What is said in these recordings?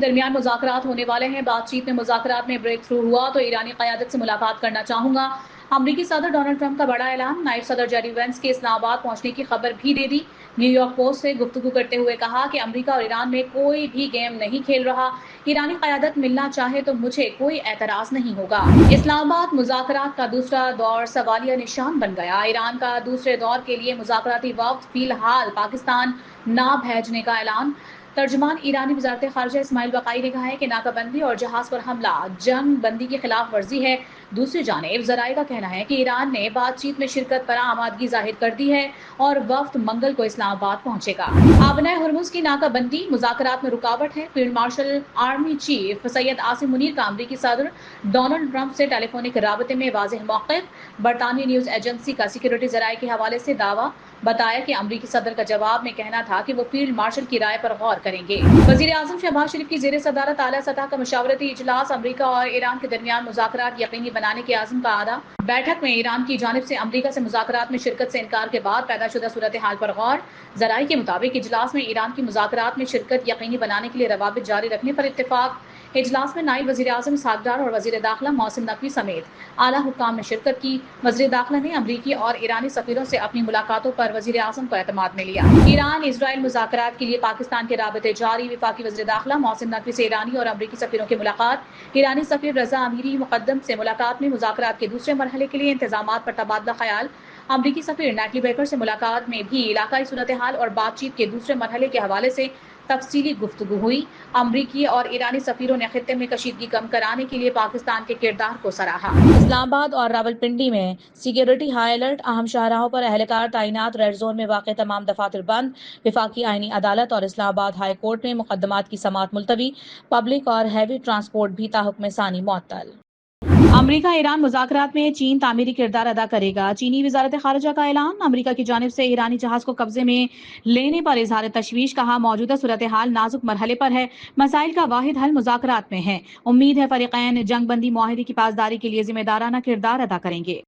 درمیان مذاکرات ہونے والے ہیں۔ بات چیت میں مذاکرات میں بریک تھرو ہوا تو ایرانی قیادت سے ملاقات کرنا چاہوں گا۔ امریکی صدر ڈونلڈ ٹرمپ کا بڑا اعلان، نائب صدر جیڈی وینس کے اسلام آباد پہنچنے کی خبر بھی دے دی۔ نیو یارک پوسٹ سے گفتگو کرتے ہوئے کہا کہ امریکہ اور ایران میں کوئی بھی گیم نہیں کھیل رہا۔ ایرانی قیادت ملنا چاہے تو مجھے کوئی اعتراض نہیں ہوگا۔ اسلام آباد مذاکرات کا دوسرا دور سوالیہ نشان بن گیا۔ ایران کا دوسرے دور کے لیے مذاکراتی وفد فی الحال پاکستان نہ بھیجنے کا اعلان۔ ترجمان ایرانی وزارت خارجہ اسماعیل بقائی نے کہا ہے کہ ناکہ بندی اور جہاز پر حملہ جنگ بندی کی خلاف ورزی ہے۔ دوسری جانب ذرائع کا کہنا ہے کہ ایران نے بات چیت میں شرکت پر آمادگی ظاہر کر دی ہے اور وفد منگل کو اسلام آباد پہنچے گا۔ آبنائے ہرمز کی ناکہ بندی مذاکرات میں رکاوٹ ہے۔ Field marshal army chief Syed Asim Munir کا امریکی صدر ڈونلڈ ٹرمپ سے ٹیلی فونک رابطے میں واضح موقف۔ برطانوی نیوز ایجنسی کا سیکورٹی ذرائع کے حوالے سے دعویٰ بتایا کہ امریکی صدر کا جواب میں کہنا تھا کہ وہ فیلڈ مارشل کی رائے پر غور کریں گے۔ وزیر اعظم شہباز شریف کی زیر صدارت اعلیٰ سطح کا مشاورتی اجلاس، امریکہ اور ایران کے درمیان مذاکرات یقینی بنانے کے عزم کا اعادہ۔ بیٹھک میں ایران کی جانب سے امریکہ سے مذاکرات میں شرکت سے انکار کے بعد پیدا شدہ صورتحال پر غور۔ ذرائع کے مطابق اجلاس میں ایران کی مذاکرات میں شرکت یقینی بنانے کے لیے روابط جاری رکھنے پر اتفاق۔ اجلاس میں نائب وزیر اعظم اسحاق ڈار اور وزیر داخلہ محسن نقوی سمیت اعلیٰ حکام نے شرکت کی۔ وزیر داخلہ نے امریکی اور ایرانی سفیروں سے اپنی ملاقاتوں پر وزیر اعظم کو اعتماد میں لیا۔ ایران اسرائیل مذاکرات کے لیے پاکستان کے رابطے جاری۔ وفاقی وزیر داخلہ محسن نقوی سے ایرانی اور امریکی سفیروں کی ملاقات۔ ایرانی سفیر رضا امیری مقدم سے ملاقات میں مذاکرات کے دوسرے مرحلے کے لیے انتظامات پر تبادلہ خیال۔ امریکی سفیر نیٹلی بیکر سے ملاقات میں بھی علاقائی صورتحال اور بات چیت کے دوسرے مرحلے کے حوالے سے تفصیلی گفتگو ہوئی۔ امریکی اور ایرانی سفیروں نے خطے میں کشیدگی کم کرانے کے لیے پاکستان کے کردار کو سراہا۔ اسلام آباد اور راولپنڈی میں سیکیورٹی ہائی الرٹ، اہم شاہراہوں پر اہلکار تعینات، ریڈ زون میں واقع تمام دفاتر بند۔ وفاقی آئینی عدالت اور اسلام آباد ہائی کورٹ میں مقدمات کی سماعت ملتوی۔ پبلک اور ہیوی ٹرانسپورٹ بھی تا حکم ثانی معطل۔ امریکہ ایران مذاکرات میں چین تعمیری کردار ادا کرے گا، چینی وزارت خارجہ کا اعلان۔ امریکہ کی جانب سے ایرانی جہاز کو قبضے میں لینے پر اظہار تشویش، کہا موجودہ صورتحال نازک مرحلے پر ہے، مسائل کا واحد حل مذاکرات میں ہے، امید ہے فریقین جنگ بندی معاہدے کی پاسداری کے لیے ذمہ دارانہ کردار ادا کریں گے۔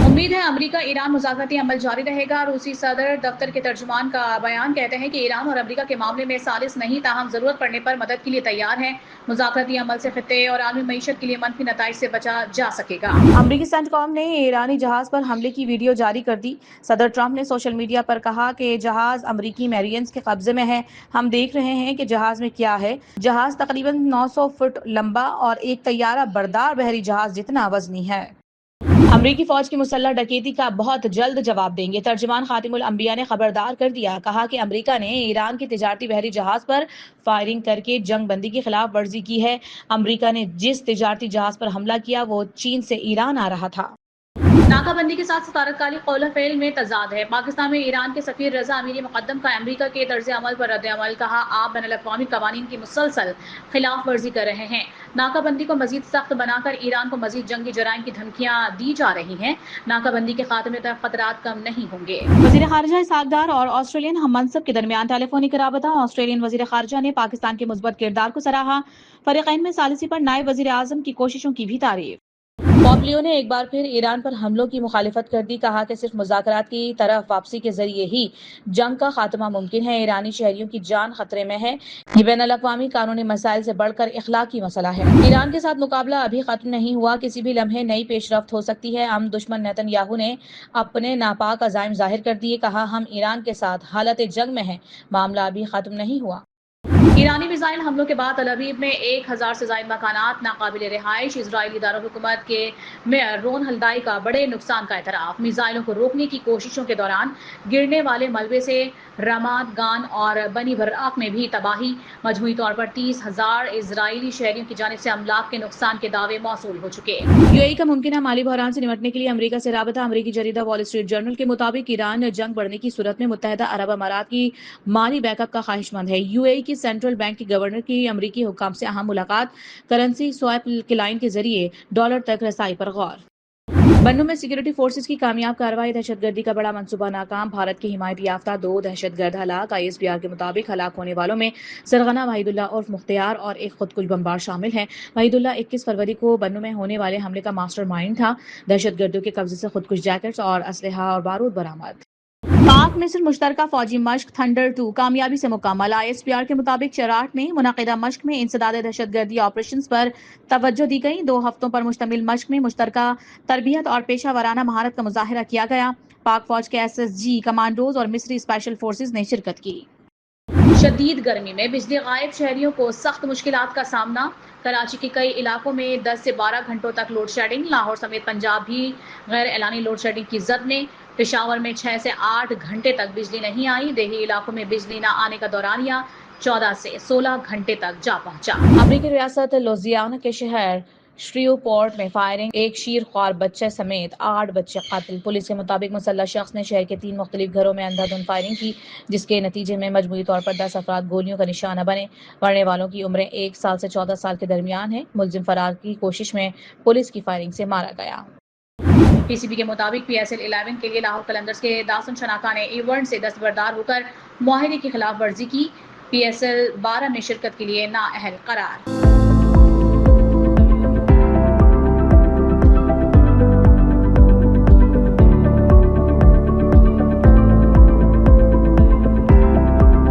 امید ہے امریکہ ایران مذاکراتی عمل جاری رہے گا۔ روسی صدر دفتر کے ترجمان کا بیان کہتے ہیں کہ ایران اور امریکہ کے معاملے میں سالس نہیں، تاہم ضرورت پڑنے پر مدد کے لیے تیار ہیں۔ مذاکراتی عمل سے خطے اور عالمی معیشت کے لیے منفی نتائج سے بچا جا سکے گا۔ امریکی سینٹکام نے ایرانی جہاز پر حملے کی ویڈیو جاری کر دی۔ صدر ٹرمپ نے سوشل میڈیا پر کہا کہ جہاز امریکی میرینز کے قبضے میں ہے، ہم دیکھ رہے ہیں کہ جہاز میں کیا ہے۔ جہاز تقریباً 900 فٹ لمبا اور ایک طیارہ بردار بحری جہاز جتنا وزنی ہے۔ امریکی فوج کی مسلح ڈکیتی کا بہت جلد جواب دیں گے، ترجمان خاتم الانبیاء نے خبردار کر دیا۔ کہا کہ امریکہ نے ایران کے تجارتی بحری جہاز پر فائرنگ کر کے جنگ بندی کی خلاف ورزی کی ہے۔ امریکہ نے جس تجارتی جہاز پر حملہ کیا وہ چین سے ایران آ رہا تھا۔ ناکہ بندی کے ساتھ سفارتکاری قول و فعل میں تضاد ہے۔ پاکستان میں ایران کے سفیر رضا امیری مقدم کا امریکہ کے طرز عمل پر رد عمل، کہا آپ بین الاقوامی قوانین کی مسلسل خلاف ورزی کر رہے ہیں۔ ناکہ بندی کو مزید سخت بنا کر ایران کو مزید جنگی جرائم کی دھمکیاں دی جا رہی ہیں۔ ناکہ بندی کے خاتمے تک خطرات کم نہیں ہوں گے۔ وزیر خارجہ اسحاق ڈار اور آسٹریلین ہم منصب کے درمیان ٹیلی فونک رابطہ۔ آسٹریلین وزیر خارجہ نے پاکستان کے مثبت کردار کو سراہا۔ فریقین میں ثالثی پر نائب وزیر اعظم کی کوششوں کی بھی تعریف۔ پومپیو نے ایک بار پھر ایران پر حملوں کی مخالفت کر دی، کہا کہ صرف مذاکرات کی طرف واپسی کے ذریعے ہی جنگ کا خاتمہ ممکن ہے۔ ایرانی شہریوں کی جان خطرے میں ہے، یہ بین الاقوامی قانونی مسائل سے بڑھ کر اخلاقی مسئلہ ہے۔ ایران کے ساتھ مقابلہ ابھی ختم نہیں ہوا، کسی بھی لمحے نئی پیش رفت ہو سکتی ہے۔ ہم دشمن نیتن یاہو نے اپنے ناپاک عزائم ظاہر کر دیے، کہا ہم ایران کے ساتھ حالت جنگ میں ہیں، معاملہ ابھی ختم نہیں ہوا۔ ایرانی میزائل حملوں کے بعد تل ابیب میں 1000 سے زائد مکانات ناقابل رہائش۔ اسرائیلی دارالحکومت کے میئر رون ہلدائی کا بڑے نقصان کا اعتراف۔ میزائلوں کو روکنے کی کوششوں کے دوران گرنے والے ملبے سے رامات گان اور بنی براق میں بھی تباہی۔ مجموعی طور پر 30,000 اسرائیلی شہریوں کی جانب سے املاک کے نقصان کے دعوے موصول ہو چکے۔ یو اے ای کا ممکنہ مالی بحران سے نمٹنے کے لیے امریکہ سے رابطہ۔ امریکی جریدہ وال اسٹریٹ جرنل کے مطابق ایران جنگ بڑھنے کی صورت میں متحدہ عرب امارات کی مالی بیک اپ کا خواہش مند ہے۔ یو اے ای کی سینٹرل بینک کے گورنر کی امریکی حکام سے اہم ملاقات، کرنسی سویپ لائن کے ذریعے ڈالر تک رسائی پر غور۔ بنوں میں سیکورٹی فورسز کی کامیاب کارروائی، دہشت گردی کا بڑا منصوبہ ناکام، بھارت کی حمایت یافتہ 2 دہشت گرد ہلاک۔ ISPR کے مطابق ہلاک ہونے والوں میں سرغنہ وحید اللہ عرف مختار اور ایک خودکش بمبار شامل ہیں۔ وحید اللہ 21 فروری کو بنوں میں ہونے والے حملے کا ماسٹر مائنڈ تھا۔ دہشت گردوں کے قبضے سے خودکش جیکٹس اور اسلحہ اور بارود برآمد۔ پاک مصر مشترکہ فوجی مشق تھنڈر 2 کامیابی سے مکمل۔ ISPR کے مطابق چراٹ میں منعقدہ مشق میں انسداد دہشت گردی آپریشنز پر توجہ دی گئی۔ 2 ہفتوں پر مشتمل مشق میں مشترکہ تربیت اور پیشہ ورانہ مہارت کا مظاہرہ کیا گیا۔ پاک فوج کے SSG کمانڈوز اور مصری اسپیشل فورسز نے شرکت کی۔ شدید گرمی میں بجلی غائب، شہریوں کو سخت مشکلات کا سامنا۔ کراچی کے کئی علاقوں میں 10 سے 12 گھنٹوں تک لوڈ شیڈنگ۔ لاہور سمیت پنجاب بھی غیر اعلانی لوڈ شیڈنگ کی زد میں۔ پشاور میں 6 سے 8 گھنٹے تک بجلی نہیں آئی۔ دیہی علاقوں میں بجلی نہ آنے کا دورانیہ 14 سے 16 گھنٹے تک جا پہنچا۔ امریکی ریاست لوزیانا کے شہر شریو پورٹ میں فائرنگ، ایک شیر خوار بچے سمیت 8 بچے قتل۔ پولیس کے مطابق مسلح شخص نے شہر کے 3 مختلف گھروں میں اندھا دھند فائرنگ کی، جس کے نتیجے میں مجموعی طور پر 10 افراد گولیوں کا نشانہ بنے۔ مرنے والوں کی عمریں 1 سال سے 14 سال کے درمیان ہیں۔ ملزم فرار کی کوشش میں پولیس کی فائرنگ سے مارا گیا۔ PCB کے مطابق PSL 11 کے لیے لاہور قلندرز کے داسن شناکا نے ایونٹ سے دستبردار ہو کر معاہدے کی خلاف ورزی کی۔ PSL 12 میں شرکت کے لیے نااہل قرار۔